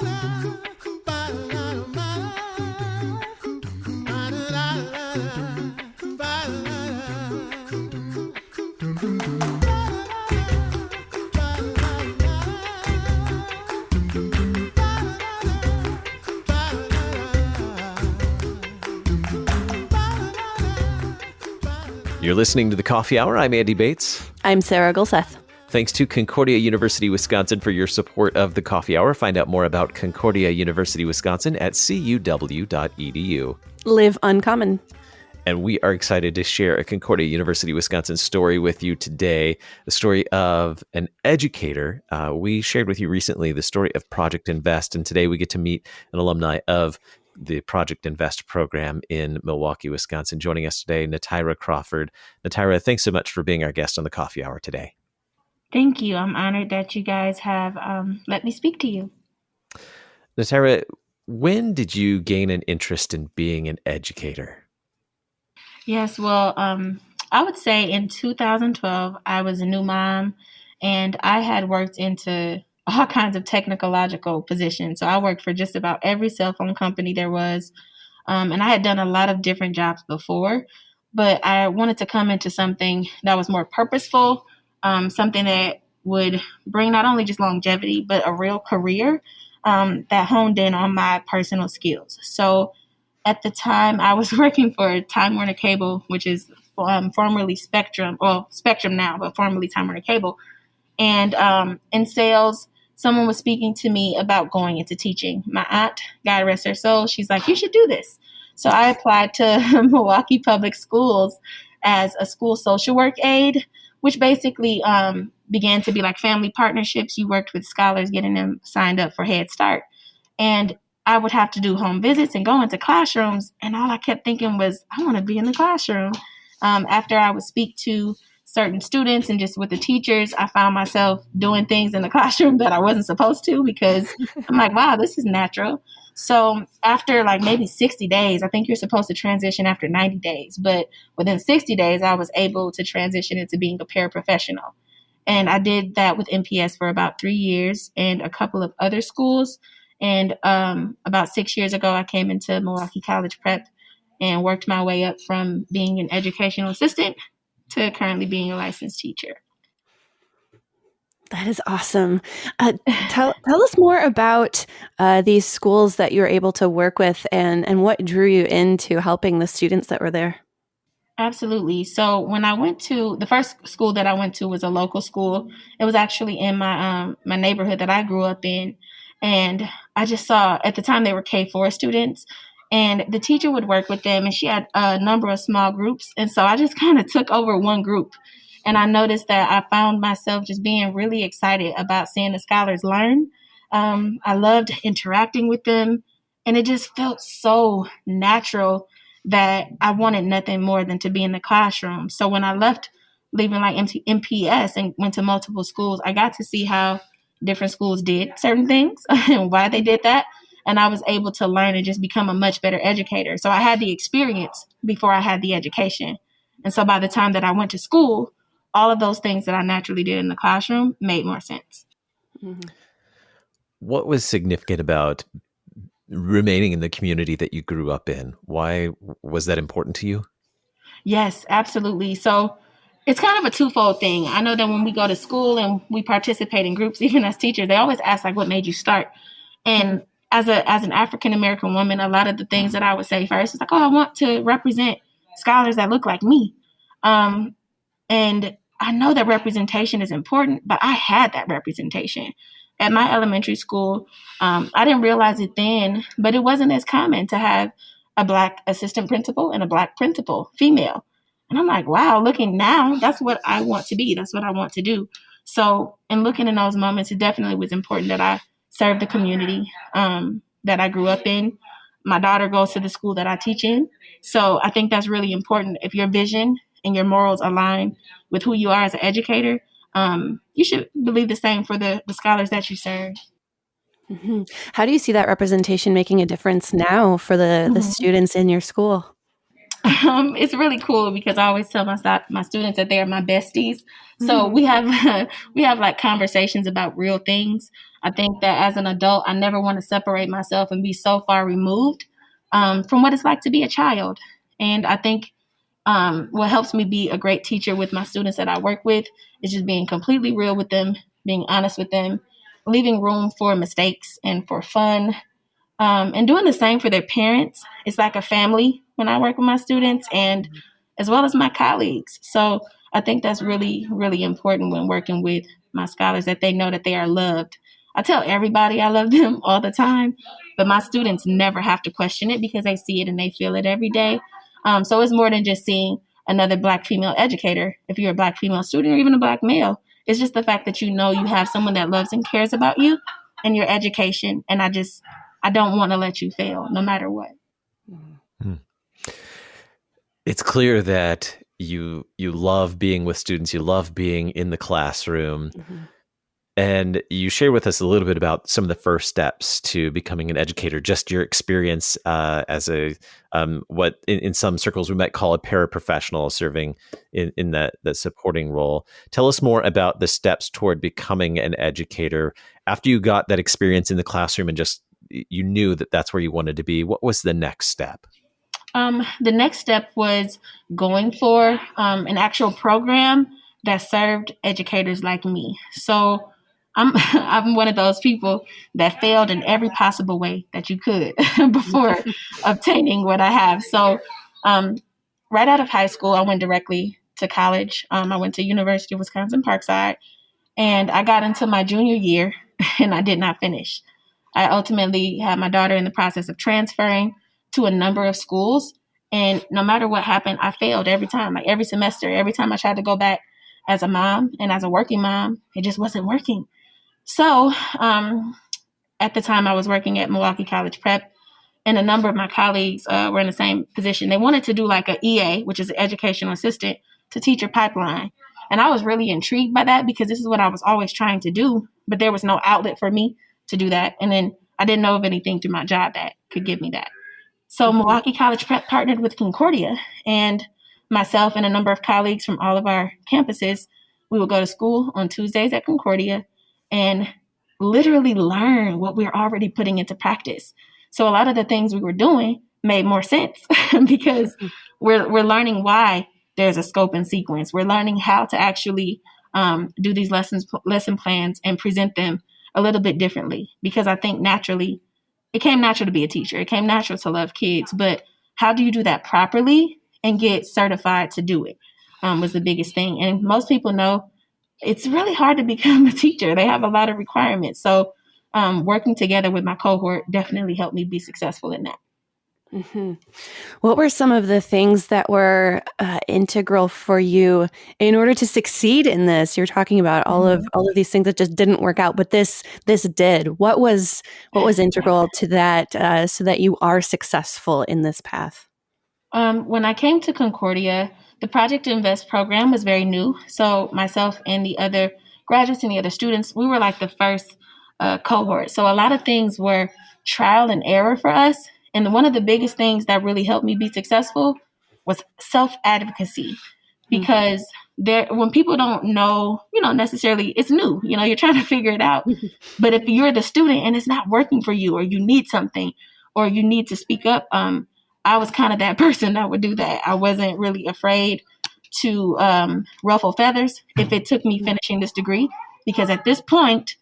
You're listening to The Coffee Hour. I'm Andy Bates. I'm Sarah Gulseth. Thanks to Concordia University Wisconsin for your support of The Coffee Hour. Find out more about Concordia University Wisconsin at cuw.edu. Live uncommon. And we are excited to share a Concordia University Wisconsin story with you today, the story of an educator. We shared with you recently the story of Project Invest, and today we get to meet an alumni of the Project Invest program in Milwaukee, Wisconsin. Joining us today, Natyra Crawford. Natyra, thanks so much for being our guest on the Coffee Hour today. Thank you. I'm honored that you guys have let me speak to you. Natyra, when did you gain an interest in being an educator? Yes, well, I would say in 2012, I was a new mom, and I had worked into all kinds of technological positions. So I worked for just about every cell phone company there was, and I had done a lot of different jobs before, but I wanted to come into something that was more purposeful, something that would bring not only just longevity, but a real career that honed in on my personal skills. So at the time, I was working for Time Warner Cable, which is formerly Spectrum, well, Spectrum now, but formerly Time Warner Cable. And in sales, someone was speaking to me about going into teaching. My aunt, God rest her soul, she's like, you should do this. So I applied to Milwaukee Public Schools as a school social work aide, which basically began to be like family partnerships. You worked with scholars, getting them signed up for Head Start. And I would have to do home visits and go into classrooms. And all I kept thinking was, I want to be in the classroom. After I would speak to certain students and just with the teachers, I found myself doing things in the classroom that I wasn't supposed to, because I'm like, wow, this is natural. So after like maybe 60 days, I think you're supposed to transition after 90 days. But within 60 days, I was able to transition into being a paraprofessional. And I did that with MPS for about 3 years and a couple of other schools. And about 6 years ago, I came into Milwaukee College Prep and worked my way up from being an educational assistant to currently being a licensed teacher. That is awesome. Tell us more about these schools that you were able to work with and what drew you into helping the students that were there. Absolutely. So when I went to the first school that I went to was a local school. It was actually in my my neighborhood that I grew up in. And I just saw at the time they were K-4 students. And the teacher would work with them, and she had a number of small groups. And so I just kind of took over one group. And I noticed that I found myself just being really excited about seeing the scholars learn. I loved interacting with them. And it just felt so natural that I wanted nothing more than to be in the classroom. So when I left, leaving like MPS and went to multiple schools, I got to see how different schools did certain things and why they did that. And I was able to learn and just become a much better educator. So I had the experience before I had the education. And so by the time that I went to school, all of those things that I naturally did in the classroom made more sense. Mm-hmm. What was significant about remaining in the community that you grew up in? Why was that important to you? Yes, absolutely. So it's kind of a twofold thing. I know that when we go to school and we participate in groups, even as teachers, they always ask like, what made you start? And as an African-American woman, a lot of the things that I would say first is like, oh, I want to represent scholars that look like me. And I know that representation is important, but I had that representation. At my elementary school, I didn't realize it then, but it wasn't as common to have a Black assistant principal and a Black principal, female. And I'm like, wow, looking now, that's what I want to be. That's what I want to do. So in looking in those moments, it definitely was important that I serve the community that I grew up in. My daughter goes to the school that I teach in. So I think that's really important. If your vision and your morals align with who you are as an educator, you should believe the same for the scholars that you serve. Mm-hmm. How do you see that representation making a difference now for the students in your school? It's really cool because I always tell my students that they are my besties. So we have we have like conversations about real things. I think that as an adult, I never want to separate myself and be so far removed from what it's like to be a child. And I think what helps me be a great teacher with my students that I work with is just being completely real with them, being honest with them, leaving room for mistakes and for fun, and doing the same for their parents. It's like a family when I work with my students and as well as my colleagues. So I think that's really, really important when working with my scholars, that they know that they are loved. I tell everybody I love them all the time, but my students never have to question it because they see it and they feel it every day. So it's more than just seeing another Black female educator. If you're a Black female student or even a Black male, it's just the fact that you know you have someone that loves and cares about you and your education. And I don't want to let you fail no matter what. It's clear that you love being with students, you love being in the classroom. And you share with us a little bit about some of the first steps to becoming an educator, just your experience as a what in some circles we might call a paraprofessional, serving in that supporting role. Tell us more about the steps toward becoming an educator after you got that experience in the classroom and just you knew that that's where you wanted to be. What was the next step? The next step was going for an actual program that served educators like me. So I'm one of those people that failed in every possible way that you could before obtaining what I have. So right out of high school, I went directly to college. I went to University of Wisconsin Parkside, and I got into my junior year and I did not finish. I ultimately had my daughter in the process of transferring to a number of schools. And no matter what happened, I failed every time, like every semester, every time I tried to go back as a mom and as a working mom, it just wasn't working. So at the time I was working at Milwaukee College Prep, and a number of my colleagues were in the same position. They wanted to do like an EA, which is an educational assistant to teacher pipeline. And I was really intrigued by that because this is what I was always trying to do, but there was no outlet for me to do that. And then I didn't know of anything through my job that could give me that. So Milwaukee College Prep partnered with Concordia, and myself and a number of colleagues from all of our campuses, we would go to school on Tuesdays at Concordia and literally learn what we're already putting into practice. So a lot of the things we were doing made more sense because we're learning why there's a scope and sequence. We're learning how to actually do these lesson plans and present them a little bit differently, because I think naturally, it came natural to be a teacher. It came natural to love kids, but how do you do that properly and get certified to do it was the biggest thing. And most people know it's really hard to become a teacher. They have a lot of requirements. So working together with my cohort definitely helped me be successful in that. What were some of the things that were integral for you in order to succeed in this? You're talking about all of these things that just didn't work out, but this did. What was integral to that so that you are successful in this path? When I came to Concordia, the Project Invest program was very new. So myself and the other graduates and the other students, we were like the first cohort. So a lot of things were trial and error for us. And one of the biggest things that really helped me be successful was self-advocacy, because when people don't know, necessarily it's new, you're trying to figure it out. But if you're the student and it's not working for you, or you need something, or you need to speak up, I was kind of that person that would do that. I wasn't really afraid to ruffle feathers if it took me finishing this degree, because at this point,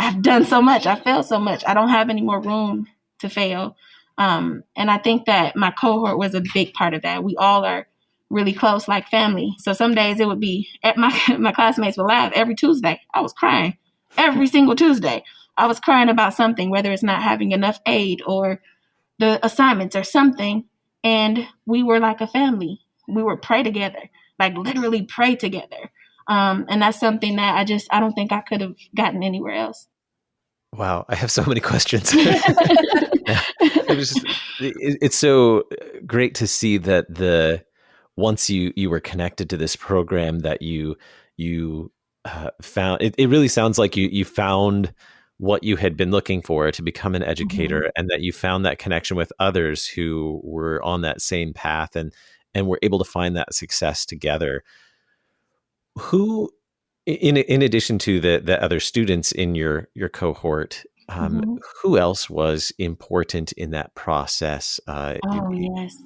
I've done so much. I failed so much. I don't have any more room to fail. And I think that my cohort was a big part of that. We all are really close, like family. So some days it would be, my classmates would laugh every Tuesday. I was crying every single Tuesday. I was crying about something, whether it's not having enough aid or the assignments or something. And we were like a family. We would pray together, like literally pray together. And that's something that I don't think I could have gotten anywhere else. Wow, I have so many questions. It's so great to see that once you were connected to this program that you found it really sounds like you found what you had been looking for to become an educator, and that you found that connection with others who were on that same path, and and were able to find that success together. Who, in addition to the other students in your cohort, who else was important in that process? Oh, yes.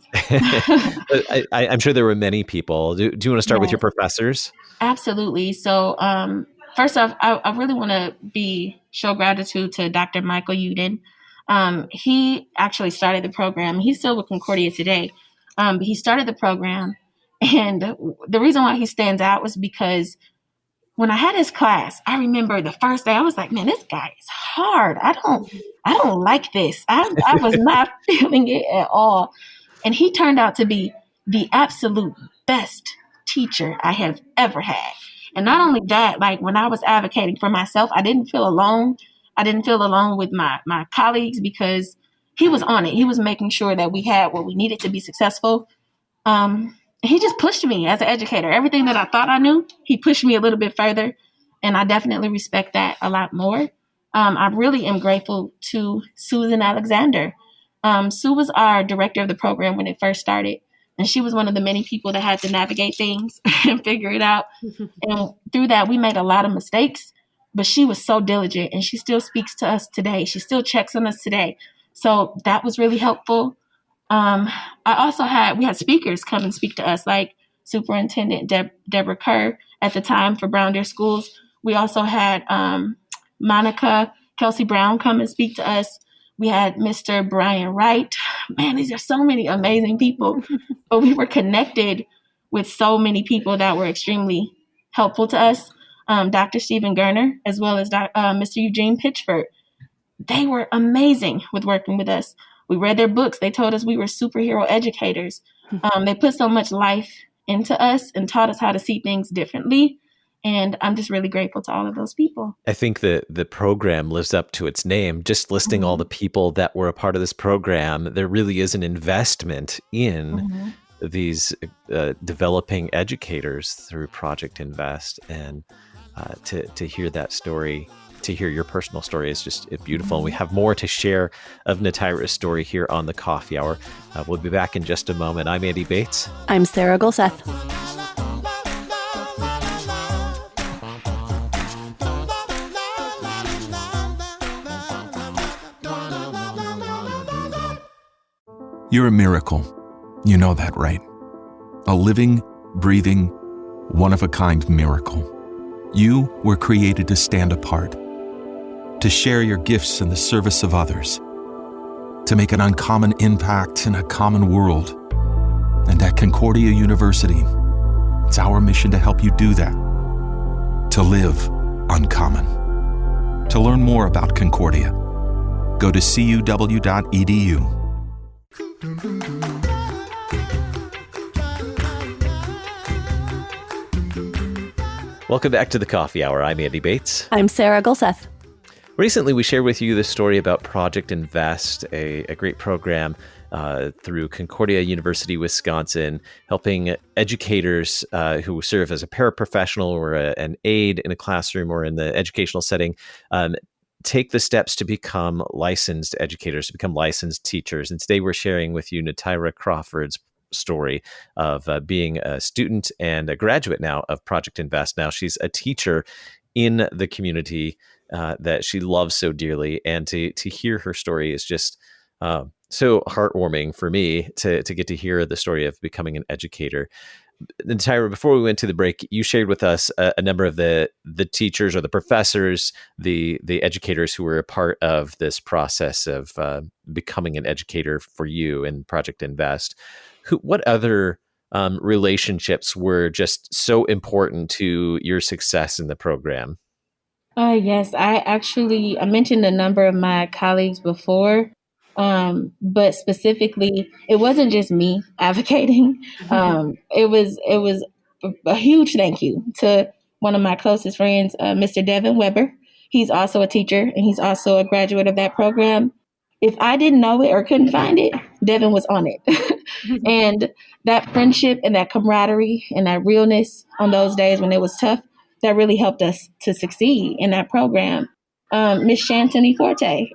I'm sure there were many people. Do you want to start with Yes, your professors? absolutely. So, first off, I really want to show gratitude to Dr. Michael Uden. He actually started the program. He's still with Concordia today. But he started the program. And the reason why he stands out was because when I had his class, I remember the first day I was like, man, this guy is hard. I don't like this. I was not feeling it at all. And he turned out to be the absolute best teacher I have ever had. And not only that, like when I was advocating for myself, I didn't feel alone. I didn't feel alone with my colleagues because he was on it. He was making sure that we had what we needed to be successful. He just pushed me as an educator. Everything that I thought I knew, he pushed me a little bit further. And I definitely respect that a lot more. I really am grateful to Susan Alexander. Sue was our director of the program when it first started. And she was one of the many people that had to navigate things and figure it out. And through that, we made a lot of mistakes. But she was so diligent and she still speaks to us today. She still checks on us today. So that was really helpful. We had speakers come and speak to us, like Superintendent Deborah Kerr at the time for Brown Deer Schools. We also had Monica Kelsey Brown come and speak to us. We had Mr. Brian Wright. Man, these are so many amazing people. But we were connected with so many people that were extremely helpful to us. Dr. Stephen Gerner, as well as Mr. Eugene Pitchford. They were amazing with working with us. We read their books. They told us we were superhero educators. They put so much life into us and taught us how to see things differently. And I'm just really grateful to all of those people. I think the program lives up to its name. Just listing all the people that were a part of this program, there really is an investment in these developing educators through Project Invest. And to hear that story, to hear your personal story is just beautiful. And we have more to share of Natyra's story here on the Coffee Hour. We'll be back in just a moment. I'm Andy Bates. I'm Sarah Gulseth. You're a miracle. You know that, right? A living, breathing, one-of-a-kind miracle. You were created to stand apart, to share your gifts in the service of others, to make an uncommon impact in a common world. And at Concordia University, it's our mission to help you do that, to live uncommon. To learn more about Concordia, go to cuw.edu. Welcome back to the Coffee Hour. I'm Andy Bates. I'm Sarah Gulseth. Recently, we shared with you the story about Project Invest, a great program through Concordia University Wisconsin, helping educators who serve as a paraprofessional or an aide in a classroom or in the educational setting take the steps to become licensed educators, to become licensed teachers. And today we're sharing with you Natyra Crawford's story of being a student and a graduate now of Project Invest. Now she's a teacher in the community that she loves so dearly. And to hear her story is just so heartwarming for me to get to hear the story of becoming an educator. Natyra, before we went to the break, you shared with us a number of the teachers or the professors, the educators who were a part of this process of becoming an educator for you in Project Invest. What other relationships were just so important to your success in the program? Yes, I mentioned a number of my colleagues before. But specifically, it wasn't just me advocating. It was a huge thank you to one of my closest friends, Mr. Devin Weber. He's also a teacher and he's also a graduate of that program. If I didn't know it or couldn't find it, Devin was on it. And that friendship and that camaraderie and that realness on those days when it was tough, that really helped us to succeed in that program. Miss Shantony Forte.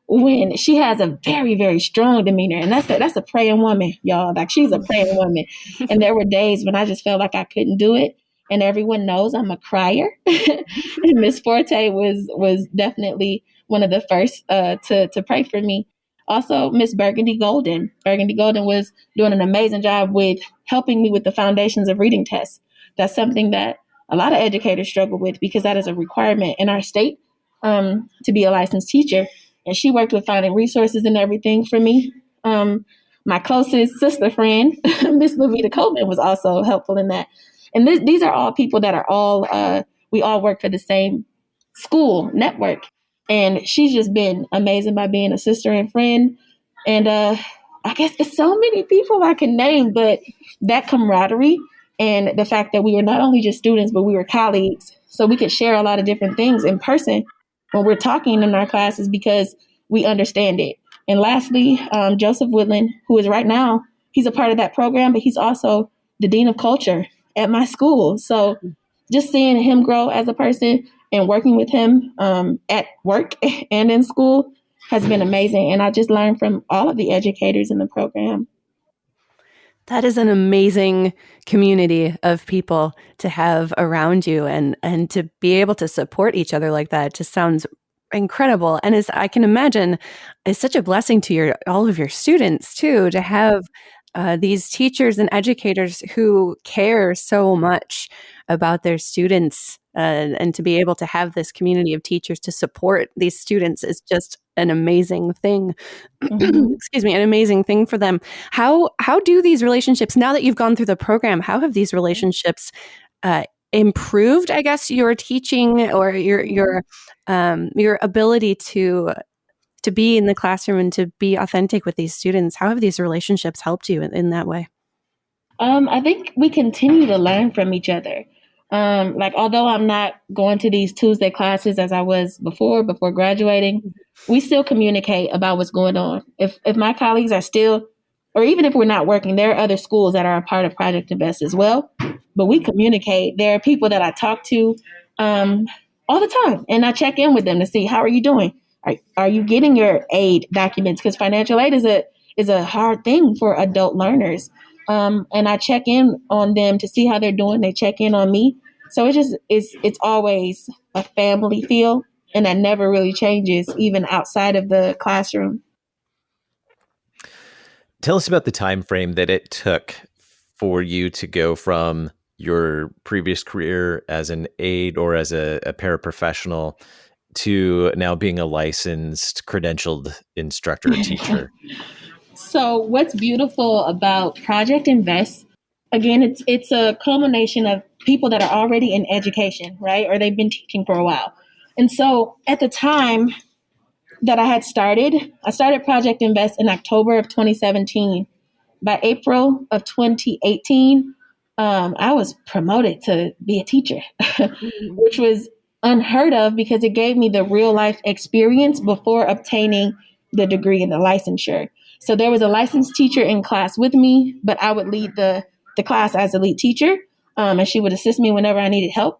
when she has a very, very strong demeanor. And that's a praying woman, y'all. Like, she's a praying woman. And there were days when I just felt like I couldn't do it. And everyone knows I'm a crier. And Miss Forte was definitely one of the first to pray for me. Also, Miss Burgundy Golden. Burgundy Golden was doing an amazing job with helping me with the foundations of reading tests. That's something that a lot of educators struggle with, because that is a requirement in our state to be a licensed teacher. And she worked with finding resources and everything for me. My closest sister friend, Miss Lavita Coleman, was also helpful in that. And these are all people that are all, we all work for the same school network. And she's just been amazing by being a sister and friend. And I guess it's so many people I can name, but that camaraderie and the fact that we were not only just students, but we were colleagues. So we could share a lot of different things in person when we're talking in our classes, because we understand it. And lastly, Joseph Woodland, who is right now, he's a part of that program, but he's also the Dean of Culture at my school. So just seeing him grow as a person and working with him at work and in school has been amazing. And I just learned from all of the educators in the program. That is an amazing community of people to have around you, and to be able to support each other like that just sounds incredible. And as I can imagine, it's such a blessing to all of your students too, to have these teachers and educators who care so much about their students, and to be able to have this community of teachers to support these students is just an amazing thing. Excuse me, an amazing thing for them. How do these relationships, now that you've gone through the program, how have these relationships improved, I guess, your teaching or your ability to be in the classroom and to be authentic with these students? How have these relationships helped you in that way? I think we continue to learn from each other. Although I'm not going to these Tuesday classes as I was before graduating, we still communicate about what's going on. If my colleagues are still, or even if we're not working, there are other schools that are a part of Project Invest as well, but we communicate. There are people that I talk to all the time, and I check in with them to see, how are you doing? Are you getting your aid documents? Because financial aid is a hard thing for adult learners. And I check in on them to see how they're doing. They check in on me. So it's always a family feel, and that never really changes, even outside of the classroom. Tell us about the time frame that it took for you to go from your previous career as an aide or as a paraprofessional to now being a licensed, credentialed instructor or teacher. So what's beautiful about Project Invest, again, it's a culmination of people that are already in education, right? Or they've been teaching for a while. And so at the time that I started Project Invest in October of 2017. By April of 2018, I was promoted to be a teacher, which was unheard of because it gave me the real life experience before obtaining the degree and the licensure. So there was a licensed teacher in class with me, but I would lead the class as a lead teacher, and she would assist me whenever I needed help.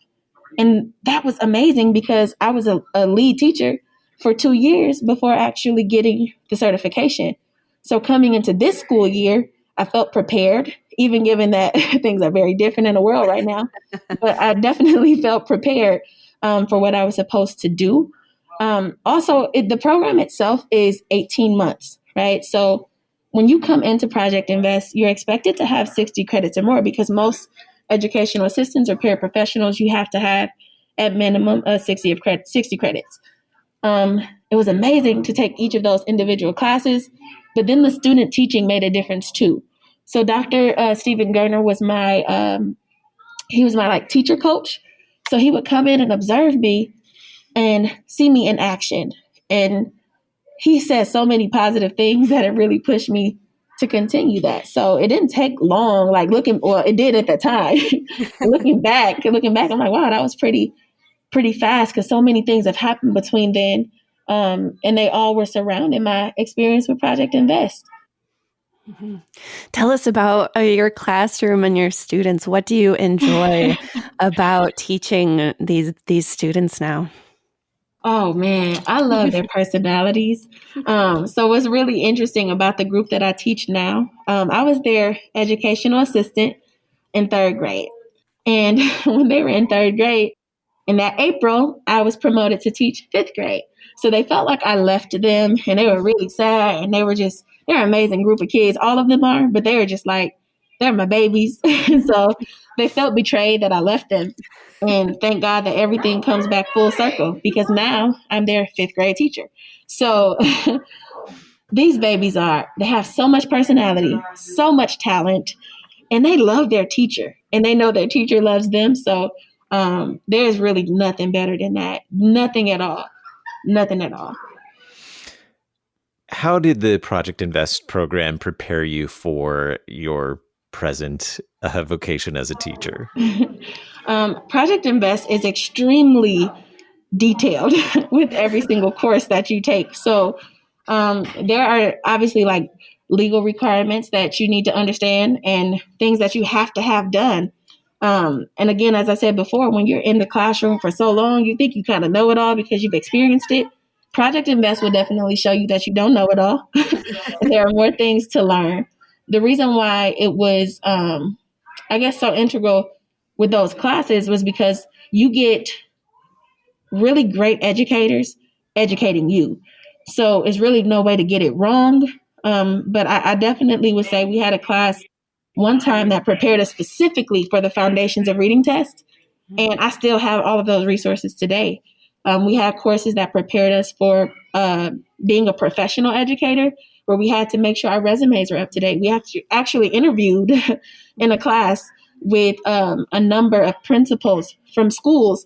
And that was amazing because I was a lead teacher for 2 years before actually getting the certification. So coming into this school year, I felt prepared, even given that things are very different in the world right now. But I definitely felt prepared for what I was supposed to do. Also, the program itself is 18 months, right? So when you come into Project Invest, you're expected to have 60 credits or more because most educational assistants or paraprofessionals, you have to have at minimum 60 credits. It was amazing to take each of those individual classes, but then the student teaching made a difference too. So Dr. Stephen Gerner was my teacher coach. So he would come in and observe me and see me in action. And he said so many positive things that it really pushed me to continue that. So it didn't take long, it did at the time. looking back, I'm like, wow, that was pretty fast because so many things have happened between then. And they all were surrounding my experience with Project Invest. Mm-hmm. Tell us about your classroom and your students. What do you enjoy about teaching these students now? Oh man, I love their personalities. So what's really interesting about the group that I teach now, I was their educational assistant in third grade. And when they were in third grade, in that April, I was promoted to teach fifth grade. So they felt like I left them and they were really sad and they're an amazing group of kids. All of them are, but they were just like, they're my babies. So they felt betrayed that I left them. And thank God that everything comes back full circle because now I'm their fifth grade teacher. So these babies they have so much personality, so much talent, and they love their teacher and they know their teacher loves them. So there's really nothing better than that. Nothing at all. Nothing at all. How did the Project Invest program prepare you for your present vocation as a teacher? Project Invest is extremely detailed with every single course that you take. So there are obviously like legal requirements that you need to understand and things that you have to have done. And again, as I said before, when you're in the classroom for so long, you think you kind of know it all because you've experienced it. Project Invest will definitely show you that you don't know it all. And there are more things to learn. The reason why it was, I guess, so integral with those classes was because you get really great educators educating you. So it's really no way to get it wrong. But I definitely would say we had a class one time that prepared us specifically for the Foundations of Reading test. And I still have all of those resources today. We had courses that prepared us for being a professional educator, where we had to make sure our resumes were up to date. We actually interviewed in a class with a number of principals from schools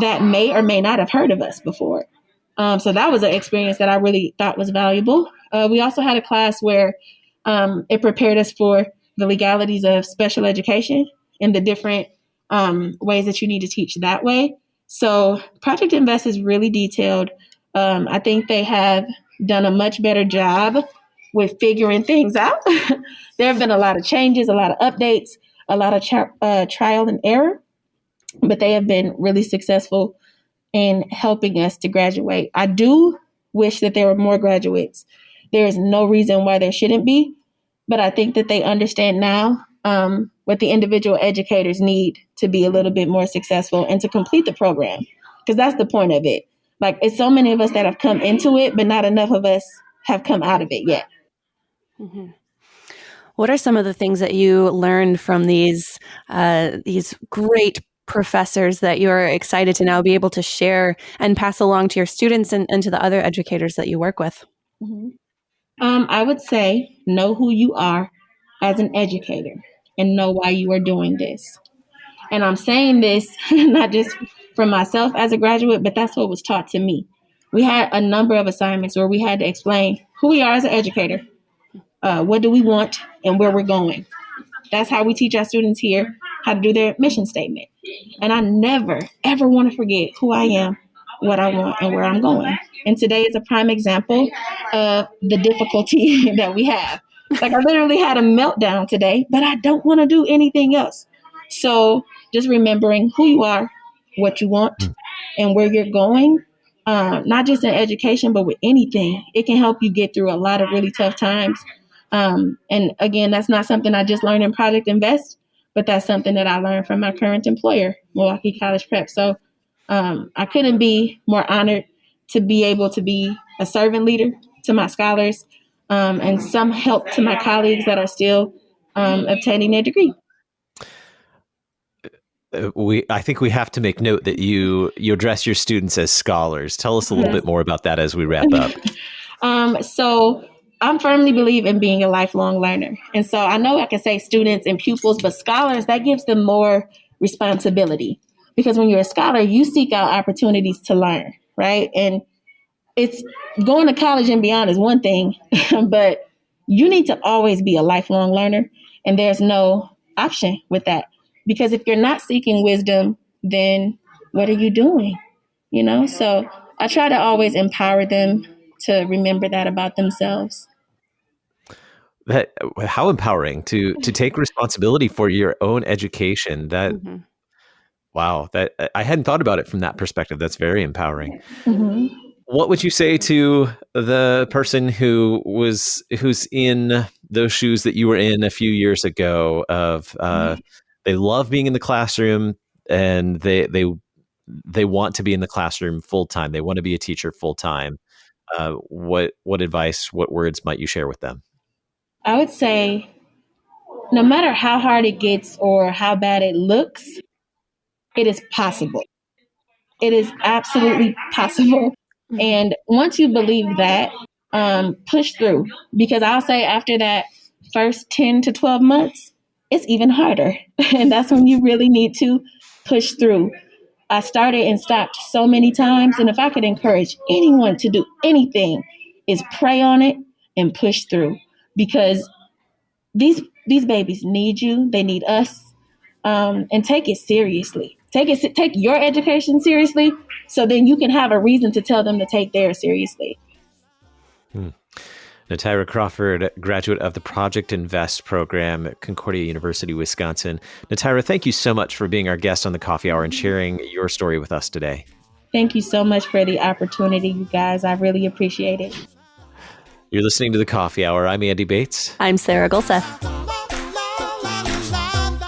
that may or may not have heard of us before. So that was an experience that I really thought was valuable. We also had a class where it prepared us for the legalities of special education and the different ways that you need to teach that way. So Project Invest is really detailed. I think they have done a much better job with figuring things out. There have been a lot of changes, a lot of updates, a lot of trial and error, but they have been really successful in helping us to graduate. I do wish that there were more graduates. There is no reason why there shouldn't be, but I think that they understand now what the individual educators need to be a little bit more successful and to complete the program, because that's the point of it. Like, it's so many of us that have come into it, but not enough of us have come out of it yet. Mm-hmm. What are some of the things that you learned from these great professors that you're excited to now be able to share and pass along to your students and to the other educators that you work with? Mm-hmm. I would say know who you are as an educator and know why you are doing this. And I'm saying this not just for myself as a graduate, but that's what was taught to me. We had a number of assignments where we had to explain who we are as an educator, what do we want, and where we're going. That's how we teach our students here how to do their mission statement. And I never, ever want to forget who I am, what I want, and where I'm going. And today is a prime example of the difficulty that we have. Like, I literally had a meltdown today, but I don't want to do anything else. So just remembering who you are, what you want, and where you're going, not just in education, but with anything, it can help you get through a lot of really tough times. And again, that's not something I just learned in Project Invest, but that's something that I learned from my current employer, Milwaukee College Prep. So I couldn't be more honored to be able to be a servant leader to my scholars and some help to my colleagues that are still obtaining their degree. I think we have to make note that you address your students as scholars. Tell us a little bit more about that as we wrap up. So I firmly believe in being a lifelong learner. And so I know I can say students and pupils, but scholars, that gives them more responsibility. Because when you're a scholar, you seek out opportunities to learn, right? And it's going to college and beyond is one thing, but you need to always be a lifelong learner. And there's no option with that. Because if you're not seeking wisdom, then what are you doing? You know, so I try to always empower them to remember that about themselves. How empowering to take responsibility for your own education. That Wow, that I hadn't thought about it from that perspective. That's very empowering. Mhm. What would you say to the person who's in those shoes that you were in a few years ago of they love being in the classroom and they want to be in the classroom full time. They want to be a teacher full time. What advice, what words might you share with them? I would say no matter how hard it gets or how bad it looks, it is possible. It is absolutely possible. And once you believe that, push through. Because I'll say after that first 10 to 12 months, it's even harder. And that's when you really need to push through. I started and stopped so many times. And if I could encourage anyone to do anything, is pray on it and push through. Because these babies need you. They need us. And take it seriously. Take your education seriously, so then you can have a reason to tell them to take theirs seriously. Natyra Crawford, graduate of the Project Invest program at Concordia University Wisconsin. Natyra, thank you so much for being our guest on the Coffee Hour and sharing your story with us today. Thank you so much for the opportunity, you guys. I really appreciate it. You're listening to the Coffee Hour. I'm Andy Bates. I'm Sarah Gulseth.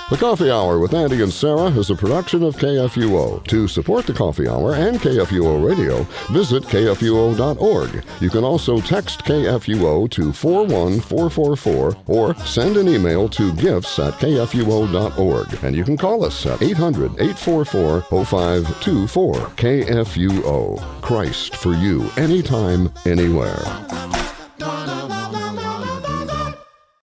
The Coffee Hour with Andy and Sarah is a production of KFUO. To support the Coffee Hour and KFUO Radio, visit kfuo.org. You can also text KFUO to 41444 or send an email to gifts@kfuo.org. And you can call us at 800-844-0524. KFUO. Christ for you, anytime, anywhere.